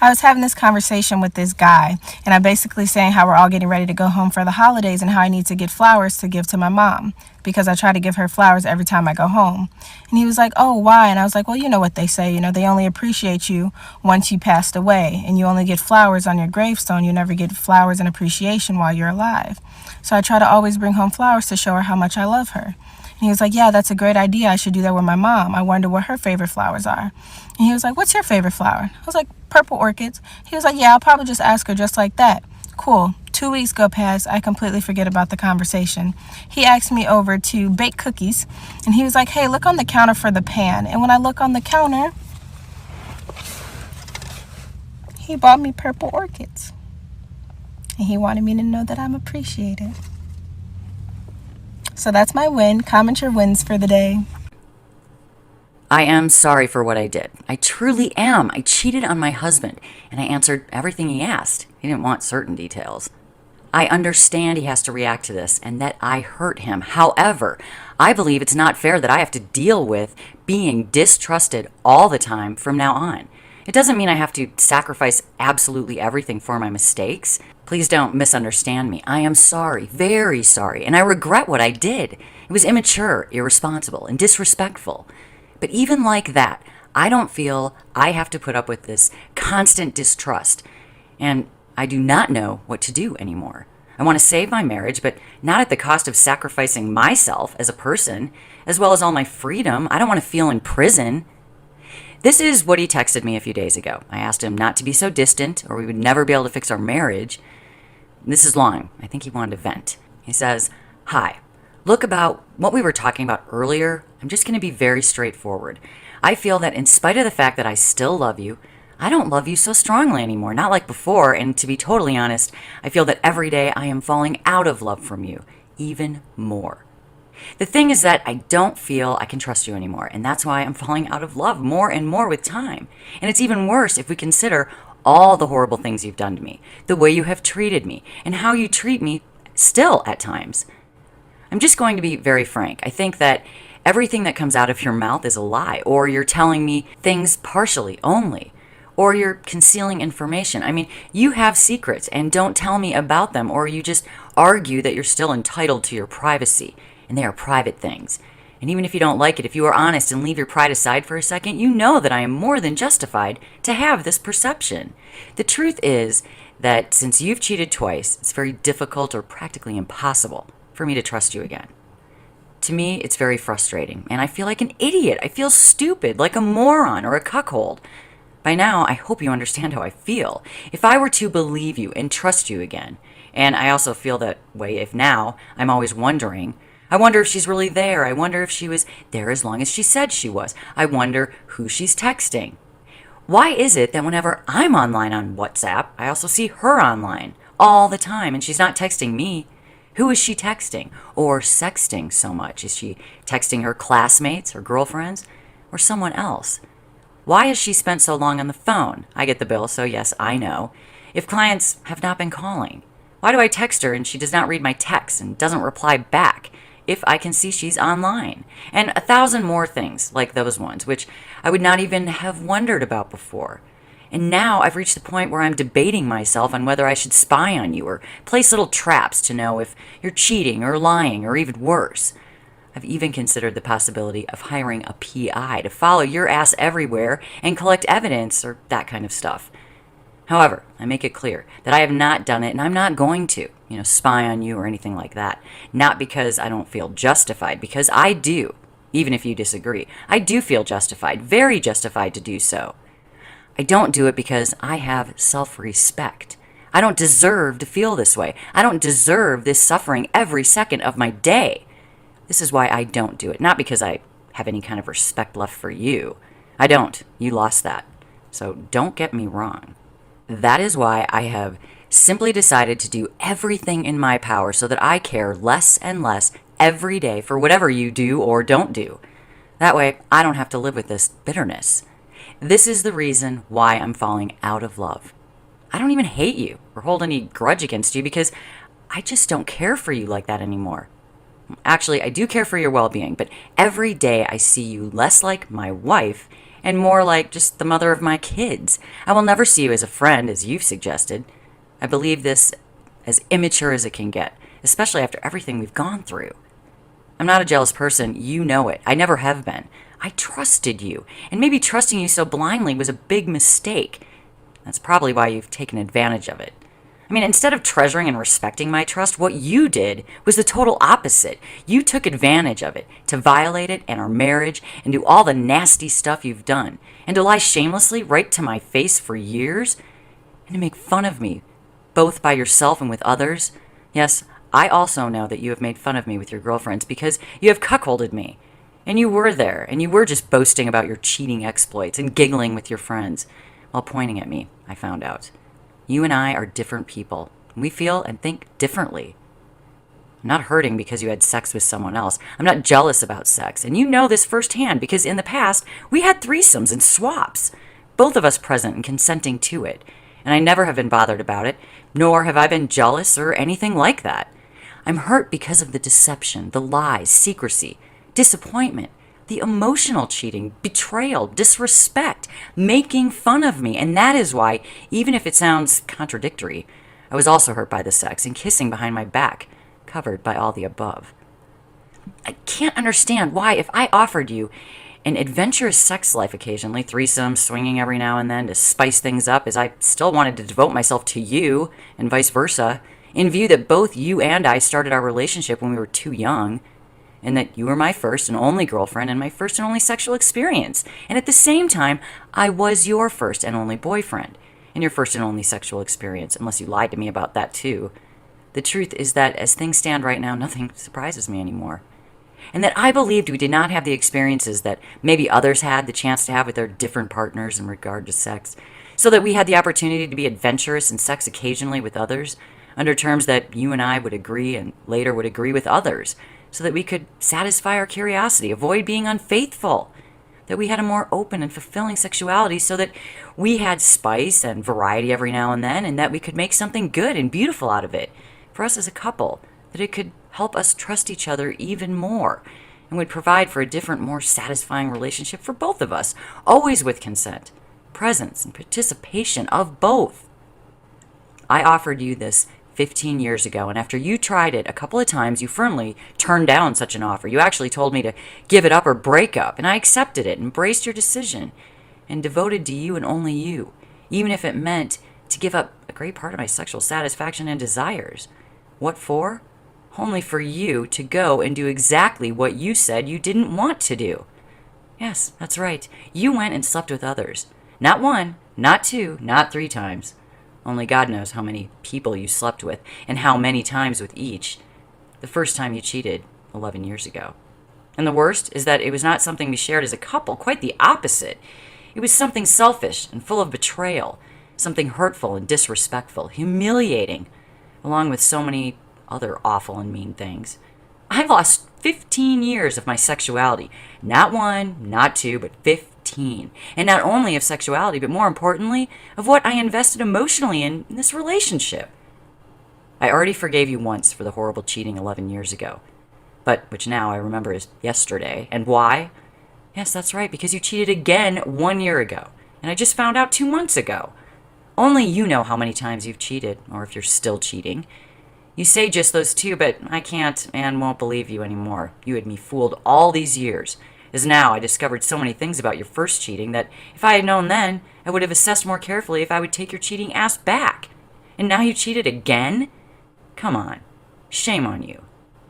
I was having this conversation with this guy, and I'm basically saying how we're all getting ready to go home for the holidays and how I need to get flowers to give to my mom because I try to give her flowers every time I go home. And he was like, "Oh, why?" And I was like, "Well, you know what they say, they only appreciate you once you passed away, and you only get flowers on your gravestone. You never get flowers and appreciation while you're alive. So I try to always bring home flowers to show her how much I love her." And he was like, "Yeah, that's a great idea. I should do that with my mom. I wonder what her favorite flowers are." And he was like, "What's your favorite flower?" I was like, "Purple orchids." He was like, "Yeah, I'll probably just ask her just like that." Cool. 2 weeks go past. I completely forget about the conversation. He asked me over to bake cookies, and he was like, "Hey, look on the counter for the pan." And when I look on the counter, he bought me purple orchids. And he wanted me to know that I'm appreciated. So that's my win. Comment your wins for the day. I am sorry for what I did. I truly am. I cheated on my husband, and I answered everything he asked. He didn't want certain details. I understand he has to react to this and that I hurt him. However, I believe it's not fair that I have to deal with being distrusted all the time from now on. It doesn't mean I have to sacrifice absolutely everything for my mistakes. Please don't misunderstand me. I am sorry, very sorry, and I regret what I did. It was immature, irresponsible, and disrespectful. But even like that, I don't feel I have to put up with this constant distrust. And I do not know what to do anymore. I want to save my marriage, but not at the cost of sacrificing myself as a person, as well as all my freedom. I don't want to feel in prison. This is what he texted me a few days ago. I asked him not to be so distant, or we would never be able to fix our marriage. This is long. I think he wanted to vent. He says, "Hi. Look, about what we were talking about earlier, I'm just going to be very straightforward. I feel that in spite of the fact that I still love you, I don't love you so strongly anymore, not like before, and to be totally honest, I feel that every day I am falling out of love from you, even more. The thing is that I don't feel I can trust you anymore, and that's why I'm falling out of love more and more with time. And it's even worse if we consider all the horrible things you've done to me, the way you have treated me, and how you treat me still at times. I'm just going to be very frank. I think that everything that comes out of your mouth is a lie, or you're telling me things partially only, or you're concealing information. I mean, you have secrets and don't tell me about them, or you just argue that you're still entitled to your privacy, and they are private things. And even if you don't like it, if you are honest and leave your pride aside for a second, you know that I am more than justified to have this perception. The truth is that since you've cheated twice, it's very difficult or practically impossible for me to trust you again. To me, it's very frustrating, and I feel like an idiot. I feel stupid, like a moron or a cuckold. By now, I hope you understand how I feel. If I were to believe you and trust you again, and I also feel that way if now I'm always wondering, I wonder if she's really there. I wonder if she was there as long as she said she was. I wonder who she's texting. Why is it that whenever I'm online on WhatsApp, I also see her online all the time, and she's not texting me? Who is she texting or sexting so much? Is she texting her classmates or girlfriends or someone else? Why has she spent so long on the phone? I get the bill, so yes, I know. If clients have not been calling, why do I text her and she does not read my texts and doesn't reply back if I can see she's online? And 1,000 more things like those ones, which I would not even have wondered about before. And now I've reached the point where I'm debating myself on whether I should spy on you or place little traps to know if you're cheating or lying or even worse. I've even considered the possibility of hiring a PI to follow your ass everywhere and collect evidence or that kind of stuff. However, I make it clear that I have not done it and I'm not going to, spy on you or anything like that. Not because I don't feel justified, because I do, even if you disagree. I do feel justified, very justified to do so. I don't do it because I have self-respect. I don't deserve to feel this way. I don't deserve this suffering every second of my day. This is why I don't do it. Not because I have any kind of respect left for you. I don't. You lost that. So don't get me wrong. That is why I have simply decided to do everything in my power so that I care less and less every day for whatever you do or don't do. That way, I don't have to live with this bitterness. This is the reason why I'm falling out of love. I don't even hate you or hold any grudge against you because I just don't care for you like that anymore. Actually, I do care for your well-being, but every day I see you less like my wife and more like just the mother of my kids. I will never see you as a friend, as you've suggested. I believe this as immature as it can get, especially after everything we've gone through. I'm not a jealous person. You know it. I never have been. I trusted you, and maybe trusting you so blindly was a big mistake. That's probably why you've taken advantage of it. I mean, instead of treasuring and respecting my trust, what you did was the total opposite. You took advantage of it to violate it and our marriage and do all the nasty stuff you've done, and to lie shamelessly right to my face for years, and to make fun of me, both by yourself and with others. Yes, I also know that you have made fun of me with your girlfriends because you have cuckolded me. And you were there, and you were just boasting about your cheating exploits and giggling with your friends while pointing at me, I found out. You and I are different people. We feel and think differently. I'm not hurting because you had sex with someone else. I'm not jealous about sex, and you know this firsthand because in the past, we had threesomes and swaps, both of us present and consenting to it. And I never have been bothered about it, nor have I been jealous or anything like that. I'm hurt because of the deception, the lies, secrecy, disappointment, the emotional cheating, betrayal, disrespect, making fun of me. And that is why, even if it sounds contradictory, I was also hurt by the sex and kissing behind my back, covered by all the above. I can't understand why, if I offered you an adventurous sex life occasionally, threesome, swinging every now and then to spice things up, as I still wanted to devote myself to you and vice versa, in view that both you and I started our relationship when we were too young, and that you were my first and only girlfriend and my first and only sexual experience. And at the same time, I was your first and only boyfriend and your first and only sexual experience, unless you lied to me about that too. The truth is that as things stand right now, nothing surprises me anymore. And that I believed we did not have the experiences that maybe others had the chance to have with their different partners in regard to sex, so that we had the opportunity to be adventurous in sex occasionally with others, under terms that you and I would agree and later would agree with others, so that we could satisfy our curiosity, avoid being unfaithful, that we had a more open and fulfilling sexuality so that we had spice and variety every now and then, and that we could make something good and beautiful out of it for us as a couple, that it could help us trust each other even more and would provide for a different, more satisfying relationship for both of us, always with consent, presence, and participation of both. I offered you this 15 years ago, and after you tried it a couple of times, you firmly turned down such an offer. You actually told me to give it up or break up, and I accepted it, embraced your decision, and devoted to you and only you, even if it meant to give up a great part of my sexual satisfaction and desires. What for? Only for you to go and do exactly what you said you didn't want to do. Yes, that's right. You went and slept with others. Not one, not two, not 3 times. Only God knows how many people you slept with and how many times with each. The first time you cheated 11 years ago. And the worst is that it was not something we shared as a couple, quite the opposite. It was something selfish and full of betrayal, something hurtful and disrespectful, humiliating, along with so many other awful and mean things. I lost 15 years of my sexuality. Not 1, not 2, but 15. And not only of sexuality, but more importantly, of what I invested emotionally in this relationship. I already forgave you once for the horrible cheating 11 years ago, but which now I remember as yesterday. And why? Yes, that's right, because you cheated again 1 year ago. And I just found out 2 months ago. Only you know how many times you've cheated, or if you're still cheating. You say just those 2, but I can't and won't believe you anymore. You had me fooled all these years, as now I discovered so many things about your first cheating that if I had known then, I would have assessed more carefully if I would take your cheating ass back. And now you cheated again? Come on. Shame on you.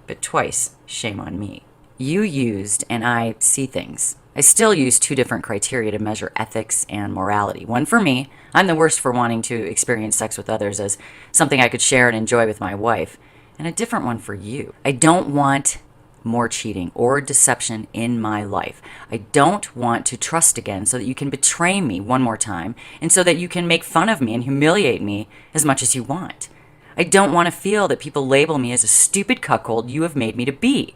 But twice, shame on me. You used, and I see things. I still use 2 different criteria to measure ethics and morality. One for me, I'm the worst for wanting to experience sex with others as something I could share and enjoy with my wife. And a different one for you. I don't want more cheating or deception in my life. I don't want to trust again so that you can betray me one more time and so that you can make fun of me and humiliate me as much as you want. I don't want to feel that people label me as a stupid cuckold you have made me to be.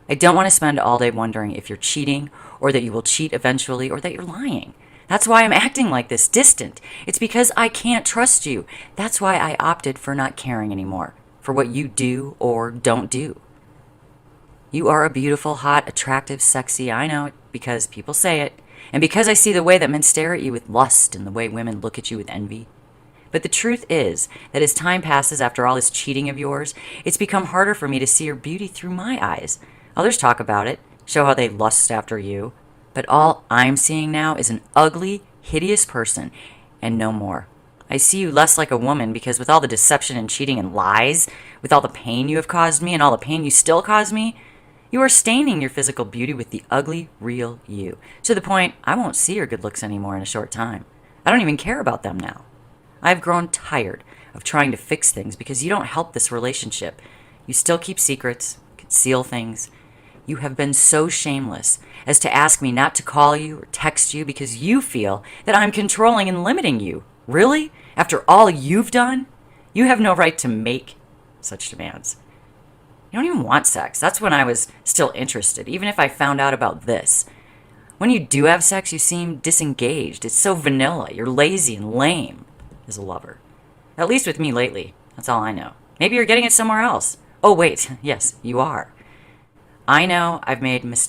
I don't want to spend all day wondering if you're cheating or that you will cheat eventually or that you're lying. That's why I'm acting like this, distant. It's because I can't trust you. That's why I opted for not caring anymore, for what you do or don't do. You are a beautiful, hot, attractive, sexy, I know it because people say it, And because I see the way that men stare at you with lust and the way women look at you with envy. But the truth is that as time passes after all this cheating of yours, it's become harder for me to see your beauty through my eyes. Others talk about it, show how they lust after you. But all I'm seeing now is an ugly, hideous person, and no more. I see you less like a woman because with all the deception and cheating and lies, with all the pain you have caused me and all the pain you still cause me, you are staining your physical beauty with the ugly, real you, to the point I won't see your good looks anymore in a short time. I don't even care about them now. I've grown tired of trying to fix things because you don't help this relationship. You still keep secrets, conceal things. You have been so shameless as to ask me not to call you or text you because you feel that I'm controlling and limiting you. Really? After all you've done? You have no right to make such demands. You don't even want sex. That's when I was still interested, even if I found out about this. When you do have sex, you seem disengaged. It's so vanilla. You're lazy and lame as a lover. At least with me lately. That's all I know. Maybe you're getting it somewhere else. Oh, wait. Yes, you are. I know I've made mistakes.